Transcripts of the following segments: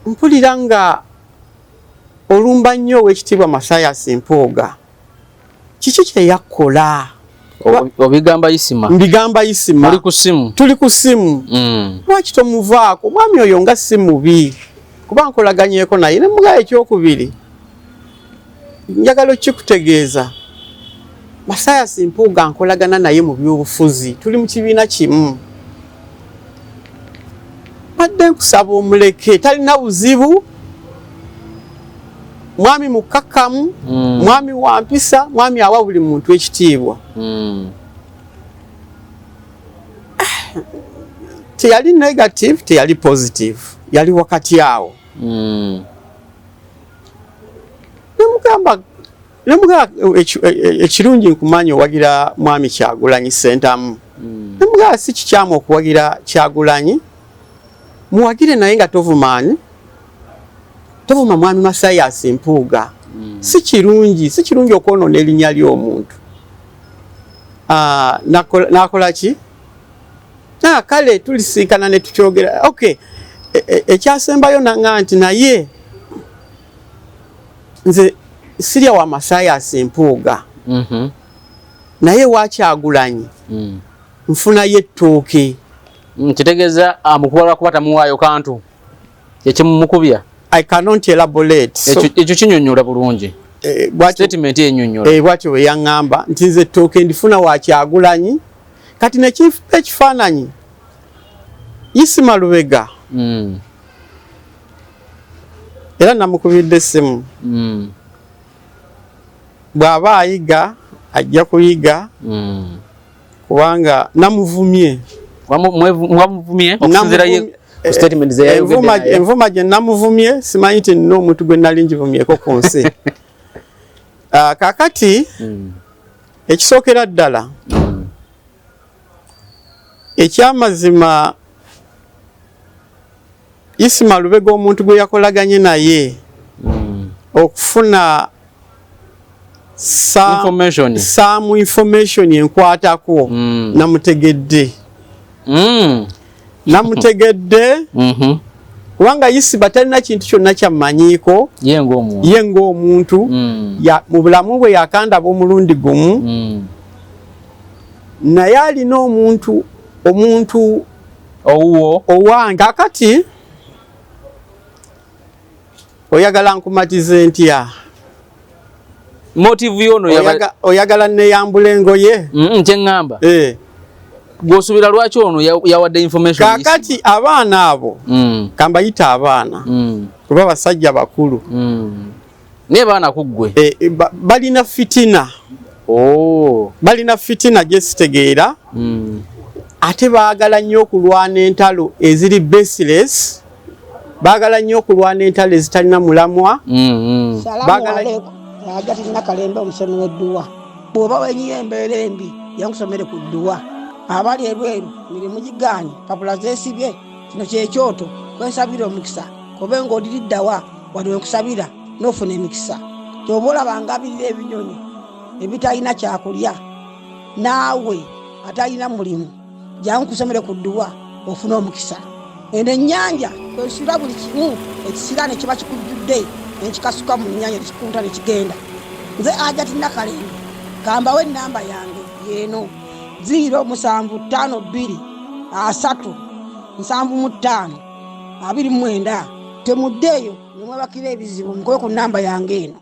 mpulira nga olumba nnyo ow'ekitiibwa Mathias Mpuuga kiki kye yakola obigamba Isima mbigamba Isima tuli ku simu lwaki tomuvaako mwami oyo nga si mubi kuba nkolaganyeeko naye ne mugaye ekyokubiri njagala okikutegeeza Mathias Mpuuga nkolagana naye mu by'obufuzi tuli mu kibiina kimu badde nkusaba omuleke talina buzibu mwami mukakamu mwami wa mpisa mwami awa buli muntu ekitiibwa teyali negative teyali positive yali wakati awo nemugamba ekirungi nkumanya owagira mwami Kyagulanyi Ssentamu nemugamba si kikyamu okuwagira Kyagulanyi muwagire naye nga tovuma mwami Mathias Mpuuga si kirungi okwonoona erinnya ly'omuntu nakola ki kale tulisinkana ne tukyogera okay ekyasembayo nanga nti naye nze sirya wa Mathias Mpuuga naye wa Kyagulanyi nfunayo ettooke kitegeeza amukuba kuba tamuwaayo kantu ekimumukubya I cannot elaborate ekyo kinyonnyola bulungi statement enyonnyola bwatyo bwe yaŋŋamba nti nze ettooke ndifuna wa Kyagulanyi kati nekifuba ekifaananyi Isima Lubega era namukubidde essimu bw'aba ayiga ajja kuyiga kubanga namuvumye envuma gye namuvumye simanyi nti nina omuntu gwe nali njivumyeko ku nsi kakati ekisookera ddala ekyamazima Isima Lubega omuntu gwe yakolaganye naye okufuna some information enkwatako namutegedde kubanga Isima talina kintu kyonna kyamanyiiko ye ng'omuntu mu bulamu bwe yakandaba omulundi gumu naye alina omuntu owange akati oyagala nkumatize ntya motive yono oyagala neyambula engoye kyeŋŋamba gw'osuubira lwaki ono yawadde information kakati abaana abo kambayita abaana kuba basajja bakulu naye baana kuggwe balina fitina gye sitegeera ate baagala nnyo okulwana entalo eziri baseless baagala nnyo okulwana entalo ezitalina mulamwa Agati Nakalembe omusomi w'edduwa bw'oba wenyiye embeera embi yankusomere ku dduwa abali ebweru mirimu gigaanye papula zeesibye kino kyekyoto kwensabira omukisa kobe ng'odiriddawa wali wenkusabira n'ofuna emikisa kyoba olabanga abirira ebinyonyi ebitalina kyakulya naawe atalina mulimu jangu kusomere ku dduwa ofuna omukisa eno ennyanja kwesula buli kimu ekisira ne kiba kikujjudde nekikasuka mu nnyanja nekikunta nekigenda nze Agati Nakalembe kambawo ennamba yange yeeno 075377529 temuddeeyo nemwebakira ebizibu mukobe ku nnamba yange eno.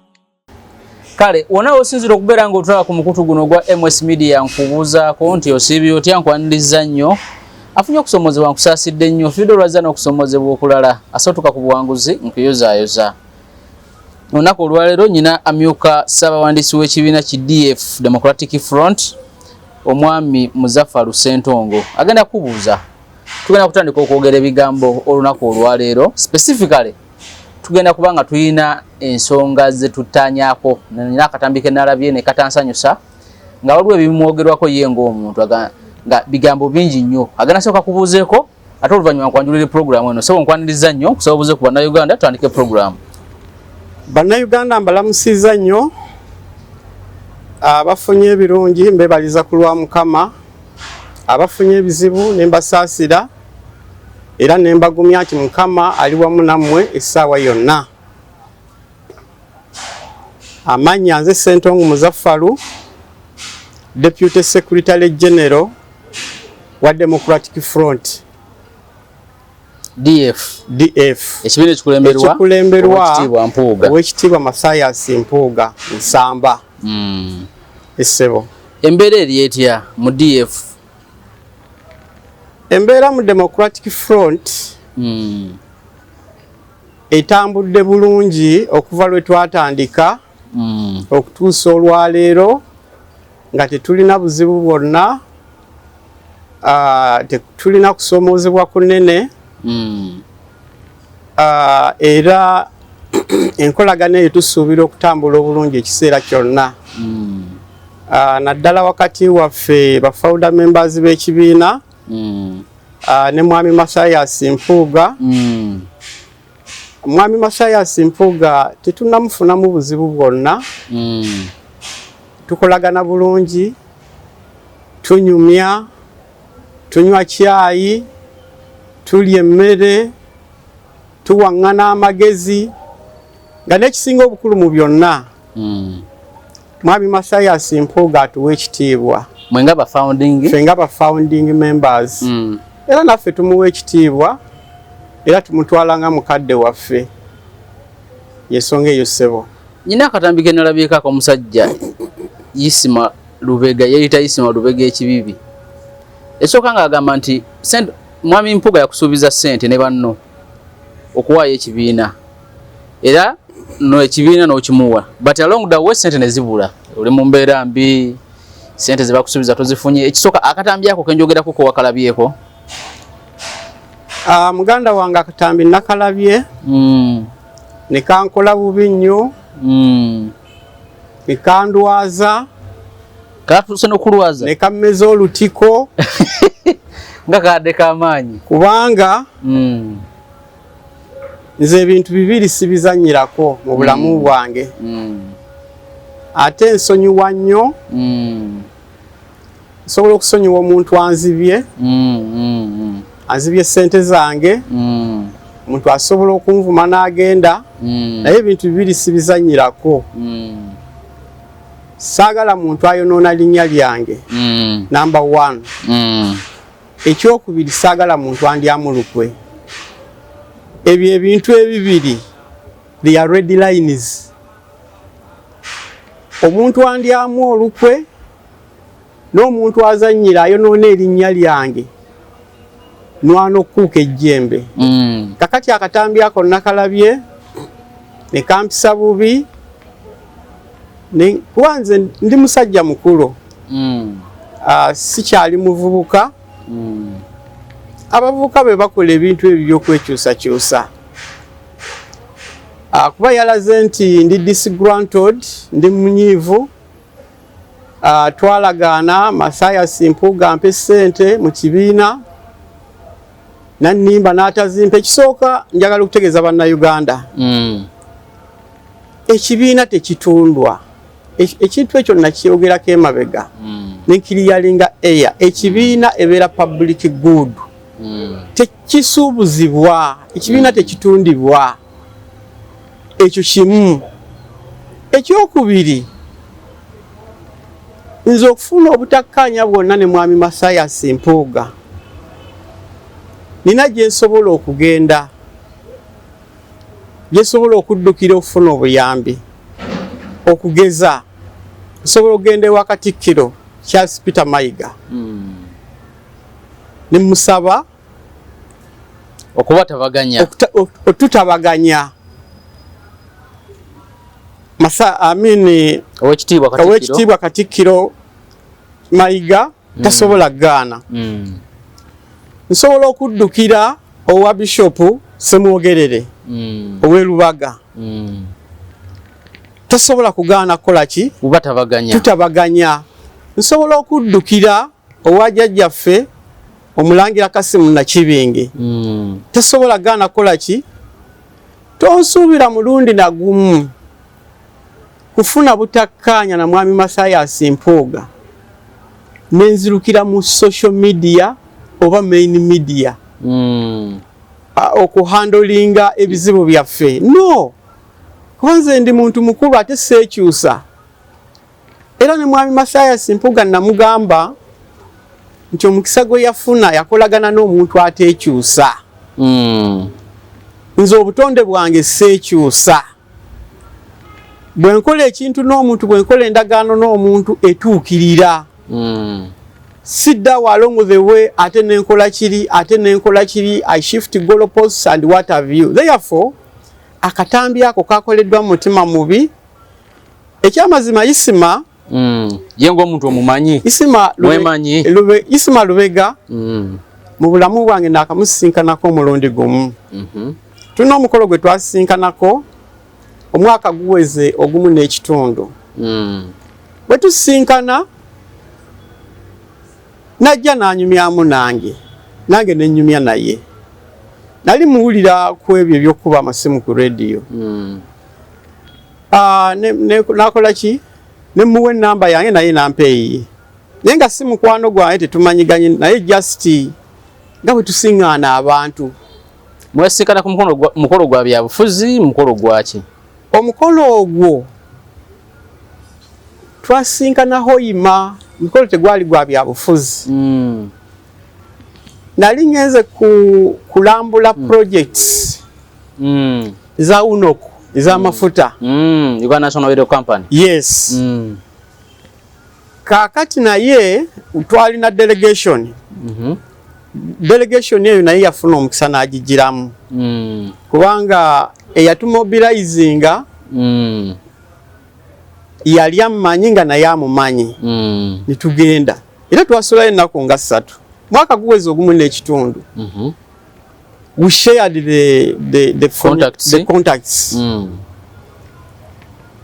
Kale wona osinzira okubeera ng'otulaba ku mukutu guno gwa MS Media nkubuuzaako nti osiibye otya nkwaniriza nnyo afunye okusomozebwa nkusaasidde nnyo fiido olwazza n'okusomozebwa okulala asootuka ku buwanguzi nkuyozaayoza. Olunaku olwaleero nyina amyuka ssaabawandiisi w'ekibiina ki DF Democratic Front omwami Muzaffaru Ssentongo agenda kubuuza tugenda kutandika okwogera ebigambo olunaku olwaleero specifically tugenda kubanga tulina ensonga ze tuttaanyaako nina akatambi ke nalabye ne katansanyusa nga waliwo ebimwogerwako ye ng'omuntu nga bigambo bingi nnyo agenda sooka kubuuzeeko ate oluvannyuma nkwanjulira programu eno so nkwaniriza nnyo kusaba buuze ku bannayuganda tutandike programu. Bannayuganda mbalamusiza nnyo abafunye ebirungi mbebaliza ku lwa Mukama abafunye ebizibu ne mbasaasira era nembagumya nti Mukama ali wamu nammwe essaawa yonna. Amanya nze Ssentongo Muzaffalu, Deputy Secretary General wa Democratic Front DF. Ekikulemberwa Oweekitiibwa Mathias Mpuuga Nsamba. Essebo. Embeera eri etya mu DF? Embeera mu Democratic Front etambudde bulungi okuva lwe twatandika okutuusa olwaleero nga tetulina buzibu bwonna, tetulina kusoomoozebwa kunene, era enkolagana eyo tusuubira okutambula obulungi ekiseera kyonna. Naddala wakati waffe ba founder members b'ekibiina ne Mwami Mathias Mpuuga. Mwami Mathias Mpuuga tetunnamufunamu buzibu bwonna, tukolagana bulungi, tunyumya, tunywa caayi, tulya emmere, tuwaŋŋana amagezi, nga n'ekisinga obukulu mu byonna Mwami Mathias Mpuuga atuwa ekitiibwa. Mwenga ba founding members. Era naffe tumuwa ekitiibwa era tumutwala nga mukadde waffe. Yensonga eyo ssebo. Nyina akatambi ke nalabyeko omusajja Isima Lubega, yeyita Isima Lubega ekibibi. Esooka ng'agamba nti Mwami Mpuuga yakusuubiza ssente ne banno okuwaayo ekibiina. Era no ekibiina n'okimuwa. But along the way ssente ne zibula. Oli mu mbeera mbi, ssente ze bakusuubiza tozifunye. Ekisooka akatambi ako ke njogerako ko wakalabyeko? Muganda wange akatambi nakalabye. Ne kankola bubi nnyo. Ne kandwaza. Katuse n'okulwaza? Ne kammeza olutiko. Nga kadde k'amaanyi. Kubanga nze ebintu bibiri sibizannyirako mu bulamu bwange. Ate nsonyiwa nnyo. Nsobola okusonyiwa omuntu anzibye. Anzibye ssente zange. Omuntu asobola okunvuma n'agenda. Naye ebintu bibiri sibizannyirako. Saagala muntu ayonoona linnya lyange. Number 1. Ekyokubiri saagala muntu andyamu lukwe. Ebyo ebintu ebibiri, they are red lines. Omuntu andyamu olukwe n'omuntu azannyira ayonoona erinnya lyange nwana okuuka ejjembe. Kakati akatambi ako nakalabye ne kampisa bubi. Kuba nze ndi musajja mukulu, sikyali muvubuka. Abavubuka be bakola ebintu ebyo by'okwekyusakyusa. Kuba yalaze nti ndi disgruntled, ndi munyiivu, twalagaana Mathias Mpuuga ampe ssente mu kibiina, nannimba n'atazimpa. Ekisooka njagala okutegeeza bannayuganda, ekibiina tekitundwa. Ekintu ekyo nakyogerako emabega nenkiriyalinga eya. Ekibiina ebeera public good. Tekisuubuzibwa, ekibiina tekitundibwa. Ekyo kimu. Ekyokubiri, nze okufuna obutakkaanya bwonna ne Mwami Mathias Mpuuga, nina gye nsobola okugenda, gye nsobola okuddukira okufuna obuyambi. Okugeza nsobola okugenda ewa Katikkiro Charles Peter Mayiga ne musaba okubatabaganya, otutabaganya. Oweekitiibwa Katikkiro Mayiga tasobola gaana. Nsobola okuddukira owa Bishop Ssemwogerere ow'e Lubaga. Tasobola kugaana kukola ki? Tutabaganya. Nsobola okuddukira owa jjajjaffe Omulangira Kasimu Nakibinge. Tasobola gaana kukola ki? Tonsuubira mulundi na gumu kufuna butakkaanya na Mwami Mathias Mpuuga nenzirukira mu social media oba main media. okuhandolinga ebizibu byaffe. No, kubanze ndi muntu mukulu ate seekyusa. Era ne mwami Mathias Mpuuga namugamba nti omukisa gwe yafuna yakolagana n'omuntu ateekyusa. Nze obutonde bwange seekyusa. Bwe nkola ekintu n'omuntu, bwe nkola endagaano n'omuntu etuukirira. Siddawo along the way ate nenkola kiri, I shift goalposts and what have you. Therefore, akatambi ako kakoleddwa mu mutima mubi. Ekyamazima Isima, yengo omuntu omumanyi. Isima Lubega, mu bulamu bwange nakamusinkanako omulundi gumu. Tulina omukolo gwe twasinkanako omwaka guweze ogumu n'ekitundu. Bwe tusinkana najja n'anyumyamu nange n'enyumya naye. Nali muwulira ku ebyo ebyokuba amasimu ku radio. Nakola ki? Ne muwe ennamba yange naye nampeeyi. Naye nga si mukwano gwange tetumanyiganye naye just nga bwe tusiŋŋaana abantu. Mwesinkana ku mukolo gwa byabufuzi, mukolo gwaki? Omukolo ogwo twasinkanaho Hoima, mukolo tegwali gwa byabufuzi. Nali ngenze kulambula projects za UNOCO ez'amafuta. Uganda National Oil Company. Yes. Kakati naye twalina delegation. Delegation eyo naye yafuna omukisa n'agigiramu. Kubanga eyatumobilizinga yali amumanyi nga naye amumanyi. Nitugenda. Era twasulayo ennaku nga 3. Mwaka guweze ogumu n'ekitundu. We shared the contacts.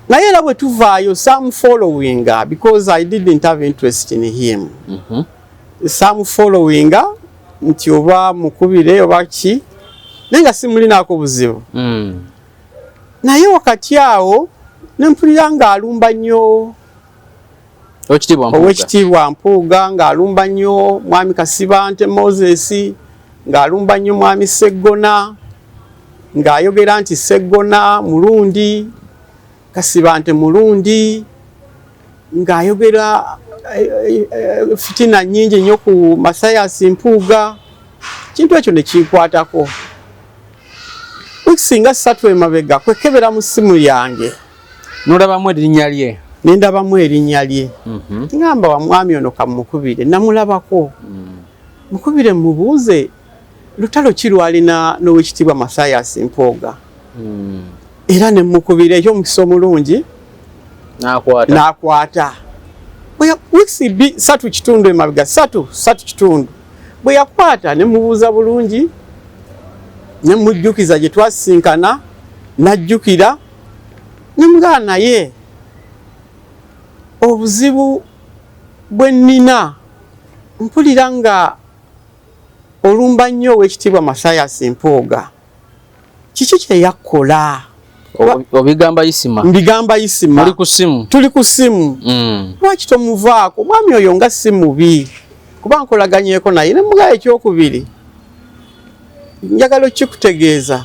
Naye era bwe tuvaayo some following because I didn't have interest in him. Some following nti oba mukubire oba ki nenga simulinaako buzibu. Naye wakati awo nempulira ng'alumba nnyo Oweekitiibwa Mpuuga, ng'alumba nnyo mwami Kasibante Moses, ng'alumba nnyo mwami Sseggona, ng'ayogera nti Sseggona mulundi, Kasibante mulundi, ng'ayogera fitina nnyingi nnyo ku Mathias Mpuuga. Kintu ekyo ne kinkwatako. Singa 3 emabega kwekebera mu ssimu yange nolabamu erinnya lye. Nendabamu erinnya lye. Ngamba wa mwami ono kamukubire, namulabako. Mukubire mubuuze lutalo ki lwalina n'Oweekitiibwa Mathias Mpuuga. Era ne mukubire ekyo omukisa omulungi n'akwata. Weeks 3 kitundu emabega, 3 kitundu. Bwe yakwata ne mubuuza bulungi, ne mujjukiza gye twasinkana, najjukira, ne mugana naye obuzibu bwe nnina mpulira nga olumba nnyo Oweekitiibwa Mathias Mpuuga. Kiki kye yakola? Obigamba Isima. Mbigamba Isima. Tuli ku ssimu. Lwaki tomuvaako? Mwami oyo nga si mubi. Kuba nkolaganyeeko naye ne mugaye ekyokubiri. Njagala okikutegeeza.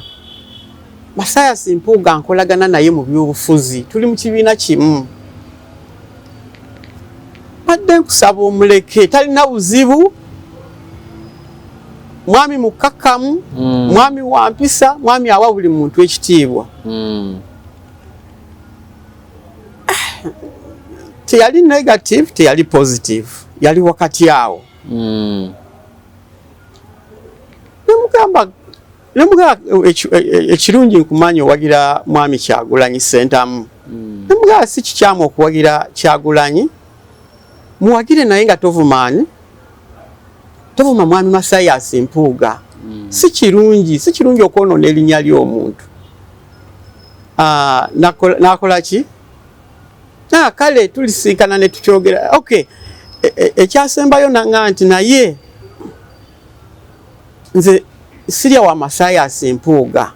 Mathias Mpuuga nkolagana naye mu by'obufuzi. Tuli mu kibiina kimu. Badde nkusaba omuleke, talina buzibu. Mwami mukakamu, mwami wa mpisa, mwami awa buli muntu ekitiibwa. Teyali negative, teyali positive. Yali wakati awo. Nemugamba ekirungi nkumanya owagira mwami Kyagulanyi Ssentamu. Nemugamba si kikyamu okuwagira Kyagulanyi. Muwagire naye nga tovumaani. Tovuma mwami Mathias Mpuuga. Si kirungi okwonoona erinnya ly'omuntu. Nakola ki? Kale tulisinkana ne tukyogera. Okay. Ekyasembayo nanga nti naye nze sirya wa Mathias Mpuuga.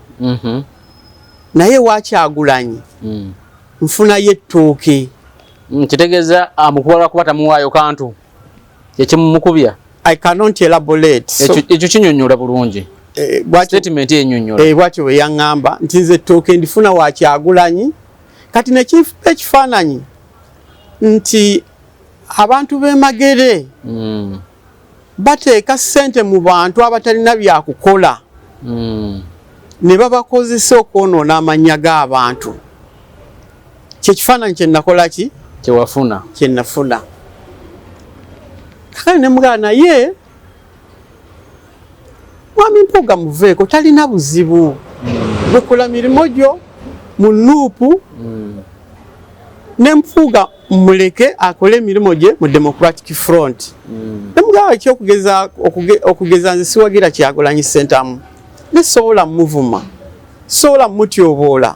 Naye wa Kyagulanyi. Nfuna ye ettooke. Kitegeeza amukuba kuba tamuwaayo kantu. Ekimumukubya. I cannot elaborate. Ekyo kinyonnyola bulungi. statement enyonyola bwatyo we yaŋŋamba nti nze ettooke ndifuna wa Kyagulanyi kati nekifuba ekifaananyi nti abantu b'e Magere bateeka ssente mu bantu abatalina byakukola ne babakozesa okwonoona amannya g'abantu. Kyekifaananyi kye nakola ki? Kye nafuna. Kakale ne mugamba naye Mwami Mpuuga muveeko, talina buzibu. Bukola mirimu gyo mu luupu ne Mpuuga muleke akole emirimu gye mu Democratic Front. Ne mugamba okugeza nze siwagira Kyagulanyi Ssentamu. Ne sobola muvuma, sobola mutyoboola.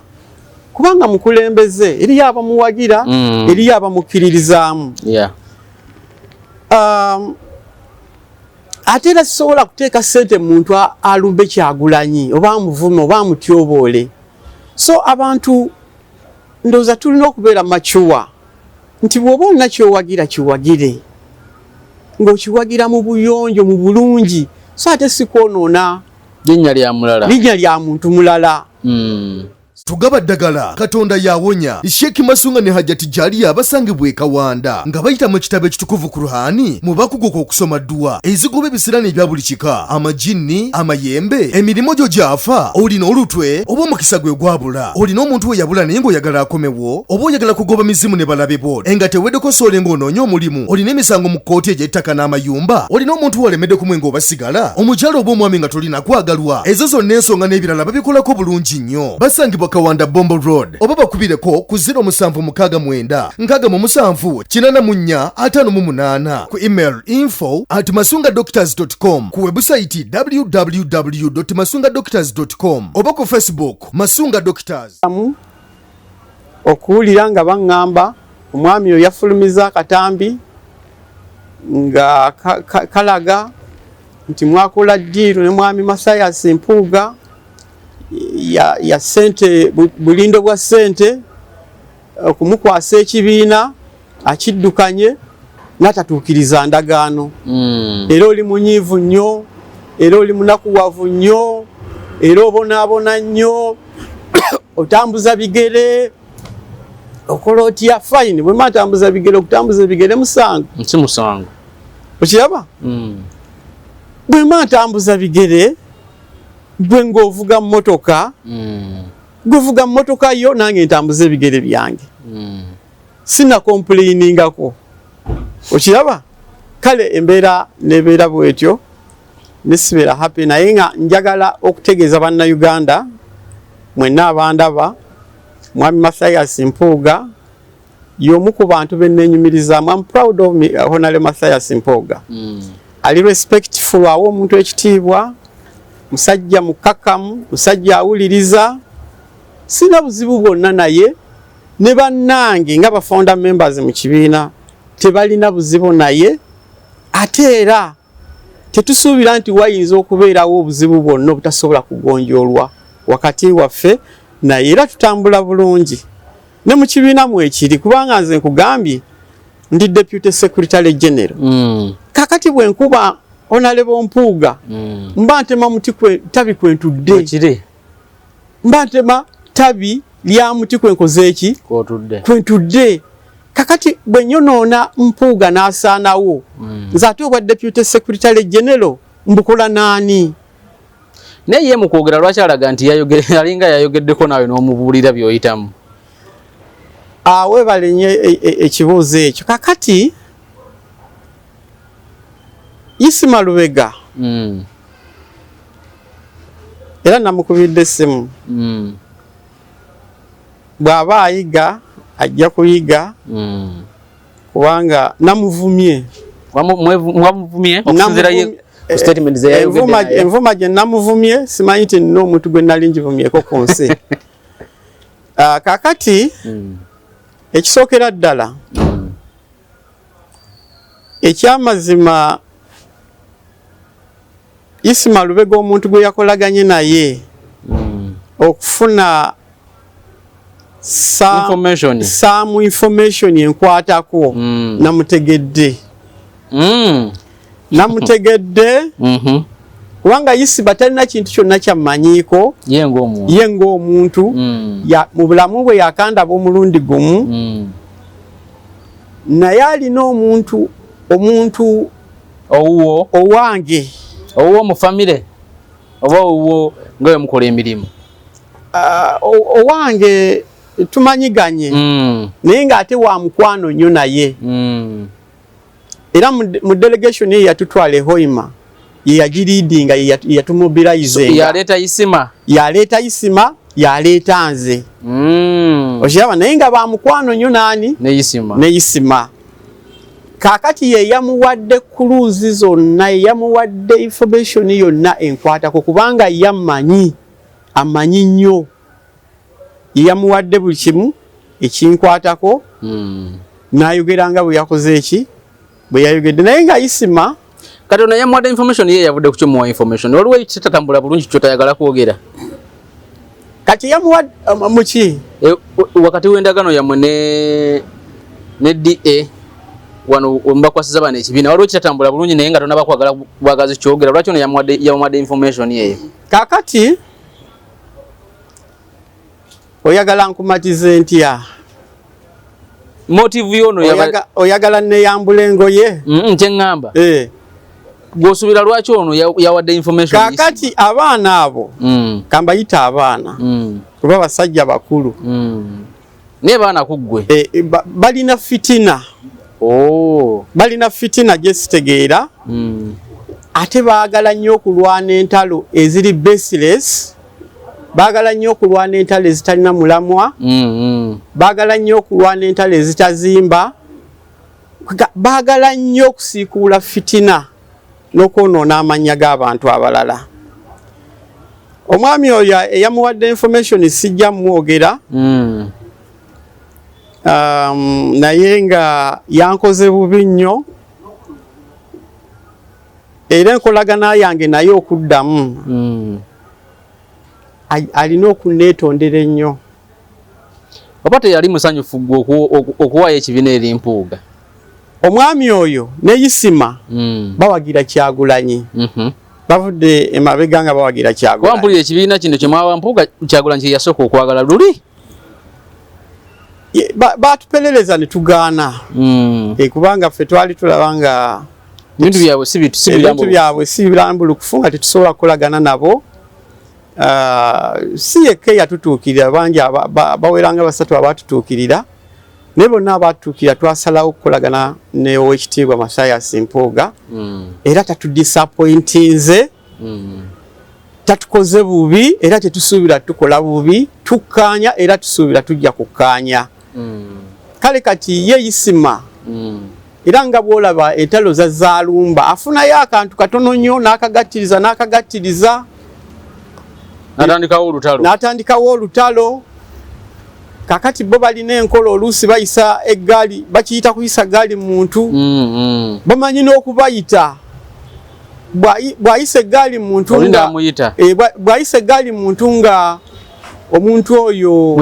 Kubanga mukulembeze eriyo abamuwagira, eriyo abamukkiririzaamu. Ate era sisobola kuteeka ssente muntu alumbe Kyagulanyi oba amuvume oba amutyoboole. So abantu ndowooza tulina okubeera machuwa nti bw'oba olina kyowagira kiwagire, ng'okiwagira mu buyonjo mu bulungi, so ate si kwonoona linnya lya muntu mulala. Tugaba ddagala Katonda yawonya. Sheikh Masunga ne Hajjati Jaliya abasangibwa e Kawanda nga bayita mu kitabo ekitukuvu Kur'ani mu bakuguka okusoma dduwa ezigoba ebisirani ebya buli kika, amajinni, amayembe, emirimu gyo gyafa, olina olutwe oba omukisa gwe gwabula, olina omuntu we yabula naye ng'oyagala akomewo, oba oyagala kugoba mizimu ne balabe bo nga teweddeko soole ng'onoonya omulimu, olina emisango mu kkooti egy'ettaka n'amayumba, olina omuntu walemedde kumwe ng'obasigala, omukyala oba omwami nga tolina kwagalwa, ezo zonna ensonga n'ebirala babikolako bulungi nnyo. Basangibwa Kawanda Bombo Road oba bakubireko ku 0769 ku email info@masungadoctors.com, ku website www.masungadoctors.com oba ku Facebook Masunga Doctors. Okuwulira nga baŋŋamba omwami oyo yafulumiza akatambi nga kalaga nti mwakola ddiiro ne mwami Mathias Mpuuga ya sente, bulindo bwa sente okumukwasa ekibiina akiddukanye n'atatuukiriza ndagaano. Era oli munyiivu nnyo, era oli munakuwavu nnyo, era obonaabona nnyo, otambuza bigere, okola otya fayini. Bwe mba ntambuza bigere, okutambuza bigere musango. Si musango. Okiraba? Bwe mba ntambuza bigere, gwe ng'ovuga mmotoka, gwe vuga mmotoka yo nange ntambuza ebigere byange. Sina complainingako. Okiraba? Kale embeera nebeera bwetyo, nesibeera happy, naye nga njagala okutegeeza bannayuganda mwenna abandaba, mwami Mathias Mpuuga y'omu ku bantu be neenyumirizaamu. I'm proud of me, Honorable Mathias Mpuuga. Ali respectful, awo omuntu ekitiibwa, musajja mukakamu, musajja awuliriza. Sina buzibu bwonna naye, ne bannange nga ba-founder members mu kibiina tebalina buzibu naye. Ate era tetusuubira nti wayinza okubeerawo obuzibu bwonna obutasobola kugonjoolwa wakati waffe, naye era tutambula bulungi ne mu kibiina mwe ekiri, kubanga nze nkugambye ndi Deputy Secretary General. Kakati bwe nkuba Honorable Mpuuga, mba ntema muti tabi kwentudde. Mba ntema tabi lya muti kwenkoze eki? Kwentudde. Kakati bwe nyonoona Mpuuga n'asaanawo, nze ate obwa Deputy Secretary General mbukola naani? Naye ye mu kwogera lwaki alaga nti alinga yayogeddeko naawe n'omubuulira by'oyitamu? Weebale nnyo ekibuuzo ekyo. Kakati Isima Lubega era namukubidde essimu, bw'aba ayiga ajja kuyiga kubanga namuvumye. Mwamuvumye okusinziira ye statement ze yayogedde? Envuma gye namuvumye simanyi nti nina omuntu gwe nali njivumyeko ku nsi. Kakati ekisookera ddala ekyamazima, Isima Lubega omuntu gwe yakolaganye naye okufuna some information enkwatako namutegedde. Namutegedde kubanga Isiba talina kintu kyonna kyammanyiiko ye ng'omuntu mu bulamu bwe yakandaba omulundi gumu naye alina omuntu owange owuwo mu famire oba owuwo nga we mukola emirimu owange tumanyiganye naye ng'ate wa mukwano nnyo naye era mu delegation ye yatutwala Hoima ye yagiriidinga ye yatumobilizinga yaleeta Isima yaleeta nze okiraba naye nga ba mukwano nnyo nani ne Isima kakati ye yamuwadde kuluzi zonna yamuwadde information yonna enkwatako kubanga amanyi nnyo yamuwadde buli kimu ekinkwatako n'ayogeranga bwe yakoze eki bwe yayogedde naye nga Isima kati ono yamuwadde information ye yavudde ku kimuwa information waliwo ekitatambula bulungi kyotayagala kwogera kati yamuwadde muki wakati w'endagaano yammwe ne DA wano mbakwasiza bano ekibiina waliwo kitatambula bulungi naye nga tonaba kwagala bwagazi kyogera lwaki ono yamuwadde information yeyo kakati oyagala nkumatize ntya motive yono oyagala neyambula engoye kyeŋŋamba gw'osuubira lwaki ono yawadde information kakati abaana abo kambayita abaana kuba basajja bakulu naye baana ku ggwe balina fitina balina fitina gyesitegeera ate baagala nnyo okulwana entalo eziri baseless baagala nnyo okulwana entalo ezitalina mulamwa baagala nnyo okulwana entalo ezitazimba baagala nnyo okusiikuula fitina n'okwonoona amannya g'abantu abalala omwami oyo eyamuwadde information sijja mwogera naye nga yankoze bubi nnyo era enkolagana yange naye okuddamu alina okuneetondera ennyo oba teyali musanyufu gwe okuwaayo ekibiina eri Mpuuga omwami oyo ne Isima bawagira Kyagulanyi bavudde emabega nga bawagira Kyagulanyi wampulira ekibiina kino kye mwawa Mpuuga Kyagulanyi kye yasooka okwagala luli batuperereza ne tugaana kubanga ffe twali tulaba nga ebintu byabwe si birambulukufu nga tetusobola kukolagana nabo si yekka eyatutuukirira bangi baweranga basatu abatutuukirira naye bonna abatutuukirira twasalawo okukolagana ne Oweekitiibwa Mathias Mpuuga era tatudisappointinze tatukoze bubi era tetusuubira tukola bubi tukkaanya era tusuubira tujja kukkaanya kale kati ye Isima era nga bw'olaba entalo za Zaalumba afunayo akantu katono nnyo n'akagattiriza n'atandikawo olutalo kakati bo balina enkola oluusi bayisa eggaali bakiyita kuyisa gaali muntu bamanyi n'okubayita bw'ayisa eggaali muntu nga bw'ayisa eggaali muntu nga omuntu oyo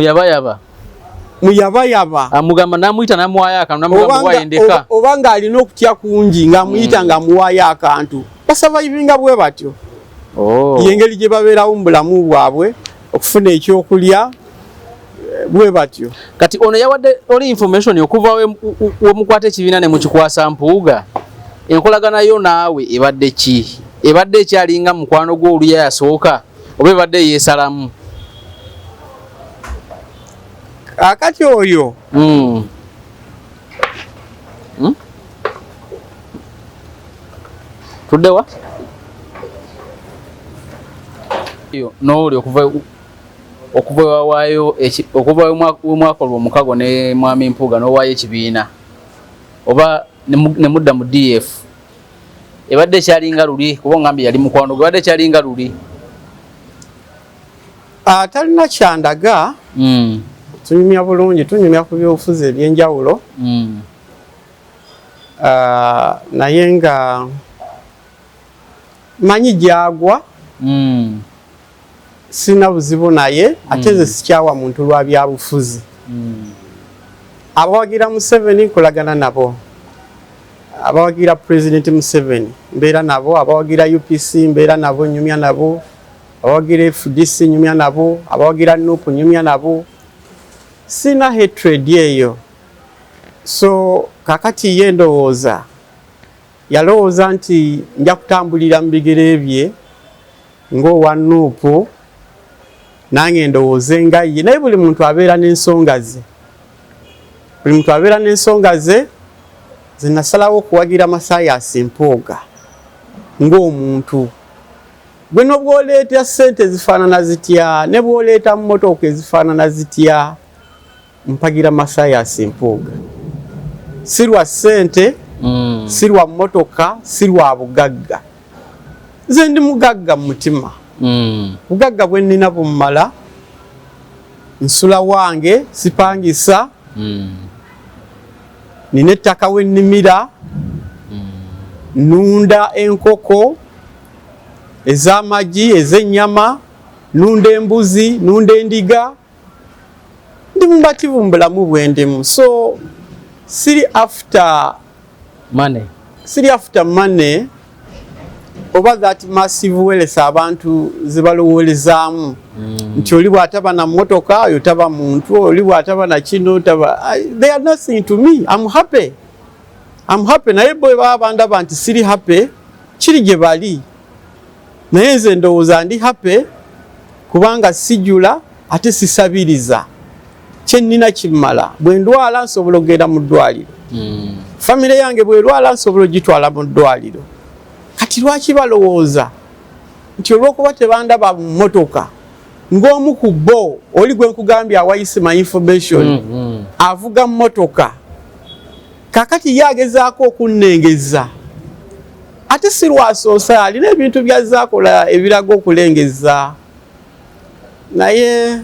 muyabayaba amugamba namuyita namuwaayo akantu namugamba wayendeka oba ng'alina okutya kungi ng'amuyita ng'amuwaayo akantu basavayibinga bwe batyo y'engeri gye babeerawo mu bulamu bwabwe okufuna ekyokulya bwe batyo kati ono yawadde oli information okuva wemukwata ekibiina ne mukikwasa Mpuuga enkolagana yo naawe ebadde ki ebadde ekyalinga mukwano gw'oluya yasooka oba ebadde yeesalamu akati oyo tuddewa nooli okuva wawaayo okuva wemwakolwa omukago ne mwami Mpuuga n'owaayo ekibiina oba ne mudda mu DF ebadde ekyalinga luli kuba ngambye yali mukwano gwe ebadde ekyalinga luli talina kyandaga tunyumya bulungi tunyumya ku byobufuzi ebyenjawulo naye nga manyi gyagwa sina buzibu naye ate nze sikyawa muntu lwa byabufuzi abawagira Museveni nkolagana nabo abawagira President Museveni mbeera nabo, abawagira UPC mbeera nabo, nyumya nabo, abawagira FDC nyumya nabo, abawagira NUP nyumya nabo. Sina hatred yeyo. So kakati ye ndowooza yalowooza nti nja kutambulira mu bigere bye ng'owa NUP nange ndowooze nga ye. Naye buli muntu abeera n'ensonga ze. Buli muntu abeera n'ensonga ze. Ze nasalawo okuwagira Mathias Mpuuga ng'omuntu. Gwe n'obwoleeta ssente zifaanana zitya, ne bw'oleeta mmotoka ezifaanana zitya, mpagira Mathias Mpuuga. Si lwa ssente, si lwa mmotoka, si lwa bugagga. Nze ndi mugagga mu mutima. Bugagga bwe nnina bummala, nsula wange, sipangisa, nina ettaka we nnimira, nunda enkoko, ez'amagi, ez'ennyama, nunda embuzi, nunda endiga. Ndi mubativu mu bulamu bwe ndimu. So siri after money. Siri after money oba that massive wealth abantu zibalowolezaamu. Nti oli bw'ataba na mmotoka, oyo taba muntu, oli bw'ataba na kino, taba. They are nothing to me. I'm happy. I'm happy. Naye bwe baba bandaba nti siri happy, kiri gye bali. Naye nze ndowooza ndi happy kubanga sijula ate sisabiriza. Kye nnina kimmala. Bwe ndwala nsobola okugenda mu ddwaliro. Famire yange bwe lwala nsobola ogitwala mu ddwaliro. Kati lwaki balowooza nti olw'okuba tebandaba mu mmotoka ng'omu ku bo oli gwe nkugambye awayise my information avuga mmotoka kakati ye agezaako okunnengeza ate si lwasoosa alina ebintu by'azaakola ebiraga okulengeza naye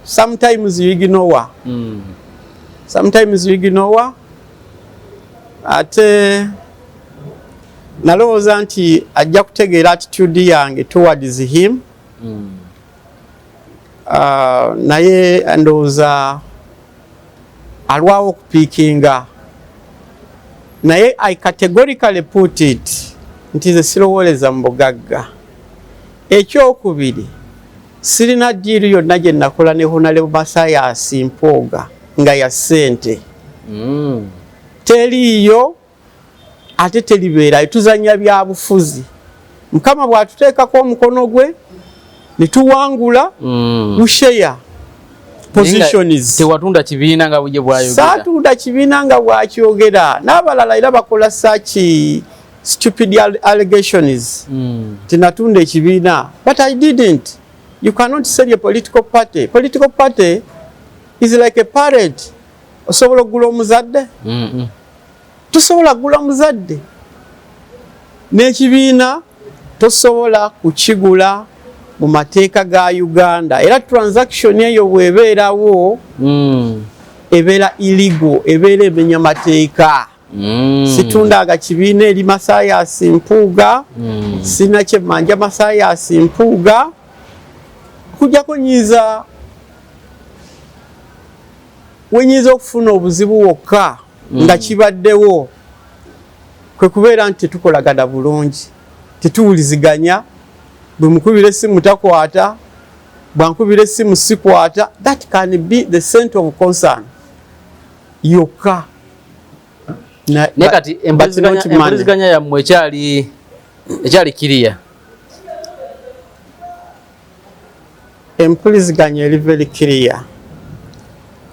sometimes you ignore. Sometimes you ignore. Ate nalowooza nti ajja kutegeera attitude yange towards him. Naye ndowooza alwawo okupiikinga. Naye I categorically put it nti ze sirowooleza mu bugagga. Ekyokubiri, sirina ddiiru yonna gye nakola ne Honorable Mathias Mpuuga nga ya ssente. Teriiyo ate teribeerayo, tuzanya bya bufuzi. Mukama bw'atuteekako omukono gwe ne tuwangula share positions. Tewatunda kibiina nga buje bwayogera. Saatunda kibiina nga bwakyogera. N'abalala era bakola such stupid allegations. Tinatunda ekibiina. But I didn't. You cannot sell a political party. Political party is like a parrot. Osobola okugula omuzadde? Tosobola kugula muzadde. N'ekibiina tosobola kukigula mu mateeka ga Uganda. Era transaction eyo bw'ebeerawo ebeera illegal, ebeera emenya mateeka. Situndaga kibiina eri Mathias Mpuuga, sina kye manja Mathias Mpuuga, kujjako nyiza wenyiza okufuna obuzibu wokka nga kibaddewo kwe kubeera nti tukolagana bulungi, tetuwuliziganya, bwe mukubira essimu takwata, bwankubira essimu sikwata. That can be the center of concern yokka. Ne kati empuliziganya yammwe ekyali kiriya. Empuliziganya eri very clear.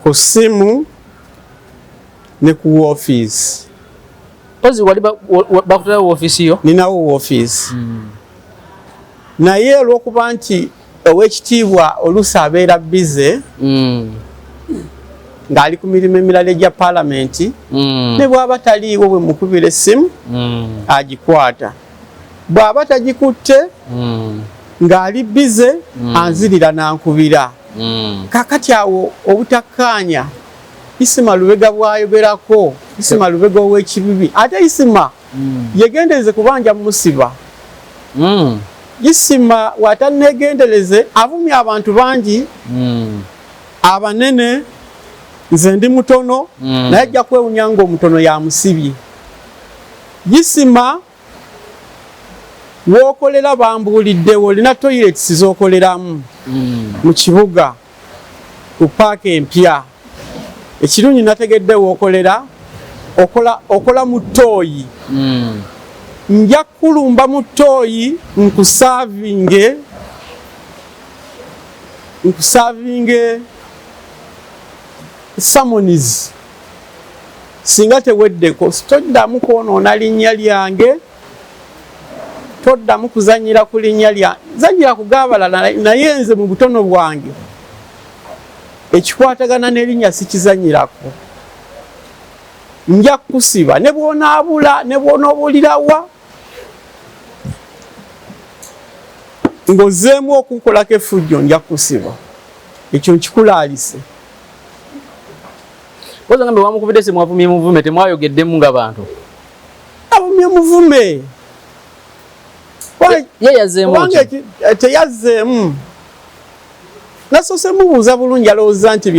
Ku simu ne ku office. Ozi wali bakutala office yo? Ninawo office. Naye olw'okuba nti ow'ekitiibwa oluusi abeera busy ng'ali ku mirimu emirala egya paalamenti, ne bw'aba taliiwo bwe mukubira essimu agikwata. Bw'aba tagikutte ng'ali busy anzirira n'ankubira. Kakati awo obutakkaanya Isima Lubega bwayogerako, Isima Lubega ow'ekibibi. Ate Isima yegendereze kubanja musiba. Isima watanegendereze avumya abantu bangi abanene. Nze ndi mutono naye ajja kwewunya ng'omutono yamusibye. gisima wokolera bambuliddewo olina toilets zokoleramu mu kibuga ku paaka empya ekirungi nategedde wokolera okola mu ttooyi nja kulumba mu ttooyi nkusavinge summons singa teweddeko toddamu kwonoona linnya lyange toddamu kuzanyira ku linnya lyange zanyira kugabalala naye nze mu butono bwange ekikwatagana n'erinnya sikizanyirako nja kusiba ne bw'onaabula ne bw'onoobuulirawa ng'ozzeemu okunkolako effujjo nja kusiba ekyo nkikulaalise Koza ngambe wamukubide se mwavumye muvume temwayogeddemu ng'abantu avumye muvume ye yazzeemu teyazzeemu nasose mubuuza bulungi alowooza nti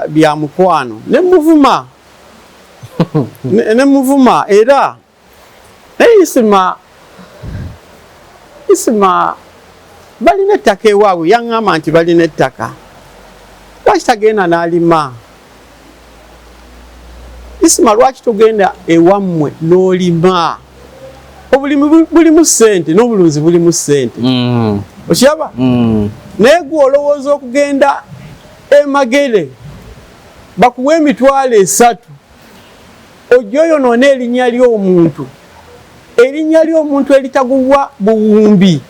bya mukwano ne muvuma era naye isima balina ettaka ewaabwe yaŋŋamba nti balina ettaka lwaki tagenda n'alima isima lwaki togenda ewammwe n'olima obulimi bulimu ssente n'obulunzi bulimu ssente okiraba naye gwe olowooza okugenda emagere bakuwa $3 ojja oyonoona erinnya ly'omuntu eritagulwa buwumbi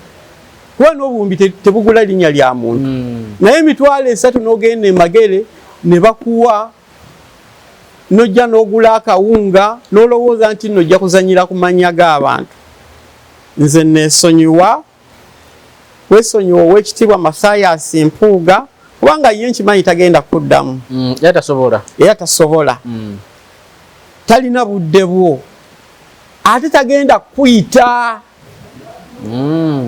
kuba n'obuwumbi tebugula linnya lya muntu naye $3 n'ogenda emagere ne bakuwa nojja n'ogula akawunga n'olowooza nti nojja kuzanyira ku mannya g'abantu nze neesonyiwa weesonyiwa ow'ekitiibwa Mathias Mpuuga kubanga ye nkimanyi tagenda kuddamu era tasobola talina budde bwo ate tagenda kuyita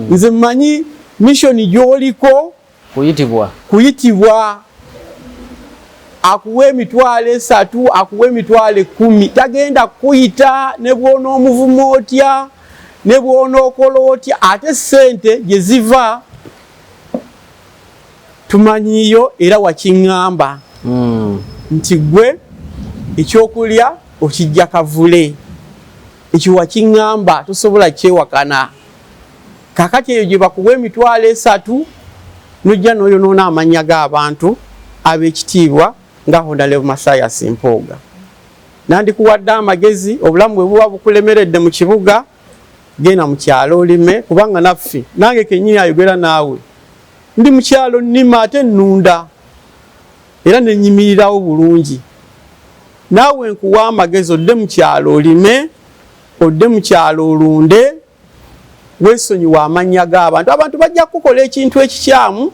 nze mmanyi misioni gy'oliko kuyitibwa akuwe $3 akuwe $10 tagenda kuyita ne bw'onoomuvuma otya ne bw'onookola otya ate ssente gye ziva tumanyiyo era wakiŋŋamba nti gwe ekyokulya okijja kavule ekyo wakiŋŋamba tosobola kyewakana kakati eyo gye bakuwa $3 nojja n'oyonoona amannya g'abantu ab'ekitiibwa nga Honorable Mathias Mpuuga nandikuwadde amagezi obulamu bwe buba bukulemeredde mu kibuga genda mu kyalo olime kubanga naffe nange kennyini ayogera naawe ndi mu kyalo nnima ate nnunda era nenyimirirawo bulungi naawe nkuwa amagezi odde mu kyalo olime odde mu kyalo olunde weesonyiwa amannya g'abantu abantu bajja kukola ekintu ekikyamu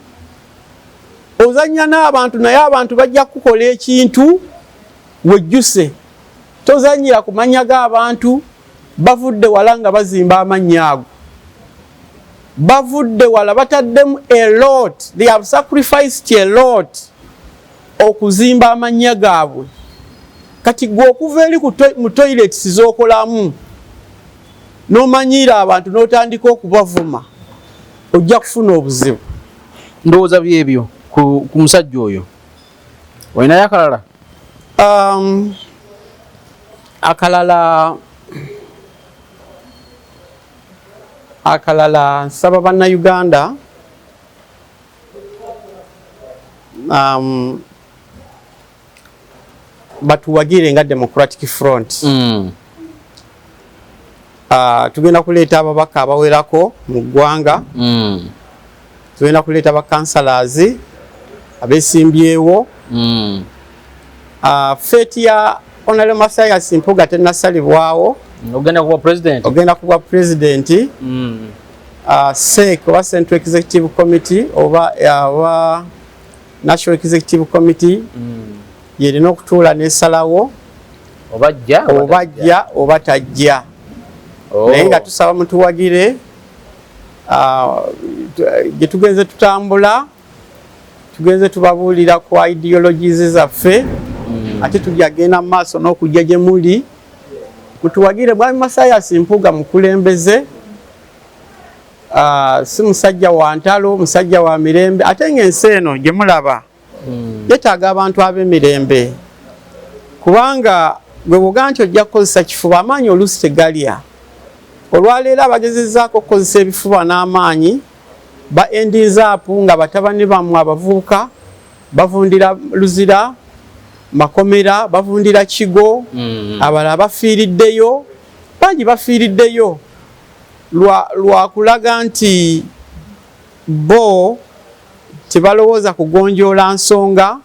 ozannya n'abantu naye abantu bajja kukola ekintu wejjuse tozanyira ku mannya g'abantu bavudde wala nga bazimba amannya ago bavudde wala bataddemu a lot they have sacrificed a lot okuzimba amannya gaabwe kati gwe okuva eri mu toilets z'okolamu n'omanyiira abantu n'otandika okubavuma ojja kufuna obuzibu ndowooza byebyo ku musajja oyo olinayo akalala akalala nsaba bannayuganda batuwagire nga Democratic Front tugenda kuleeta ababaka abawerako mu ggwanga tugenda kuleeta bakansalas abesimbyewo feti ya Honorable Mathias Mpuuga tennasalibwawo ogenda kuba president SEC oba Central Executive Committee oba National Executive Committee yerina okutuula n'esalawo obajja oba tajja naye nga tusaba mutuwagire gye tugenze tutambula tugenze tubabuulira ku ideologies zaffe ate tujagenda mu maaso n'okujja gye muli kutuwagire Mwami Mathias Mpuuga mukulembeze, si musajja wa ntalo, musajja wa mirembe, ate ng'ensi eno gye mulaba yeetaaga abantu ab'emirembe, kubanga gwe bwoga nti ojja kukozesa kifuba amaanyi oluusi tegalya. Olwaleero abagezezzaako okukozesa ebifuba n'amaanyi baendinzaapu nga batabani bammwe abavubuka bavundira Luzira, Makomera, bavundira Kigo, abalala bafiiriddeyo, bangi bafiiriddeyo lwa kulaga nti bo tebalowooza kugonjoola nsonga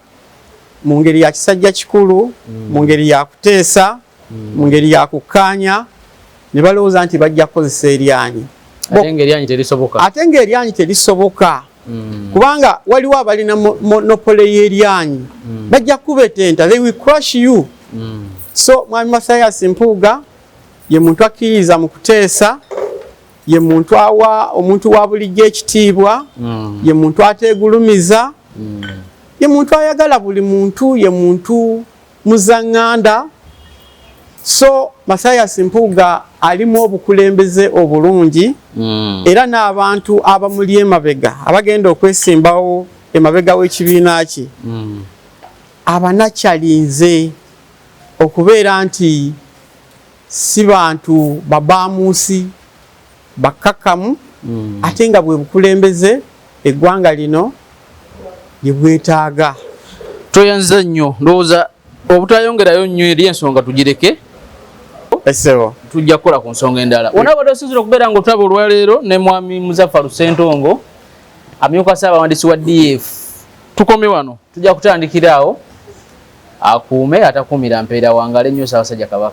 mu ngeri ya kisajja kikulu, mu ngeri ya kuteesa, mu ngeri ya kukkaanya, ne balowooza nti bajja kukozesa eryanyi. Ate ng'eryanyi terisoboka. Ate ng'eryanyi terisoboka. Kubanga waliwo abalina monopole y'eryanyi. Bajja kubetenta, they will crush you. So Mwami Mathias Mpuuga ye muntu akkiriza mu kuteesa, ye muntu awa omuntu wa bulijjo ekitiibwa, ye muntu ateegulumiza, ye muntu ayagala buli muntu, ye muntu muzaŋŋanda. So Mathias Mpuuga alimu obukulembeze obulungi, era n'abantu abamuli emabega abagenda okwesimbawo emabega w'ekibiina kye abanakyalinze okubeera nti si bantu babaamuusi bakkakkamu, ate nga bwe bukulembeze eggwanga lino lye bwetaaga. Toyanza nnyo, ndowooza obutayongerayo nnyo eri ensonga tugireke. Esebo tujja kukola ku nsonga endala. Wona bado sinzira okubeera nga otulaba olwaleero ne Mwami Muzaffaru Ssentongo amyuka Ssaabawandiisi wa DF. Tukome wano, tujja kutandikira awo akuume atakuumira mpeera wangale nnyo Ssaabasajja Kabaka.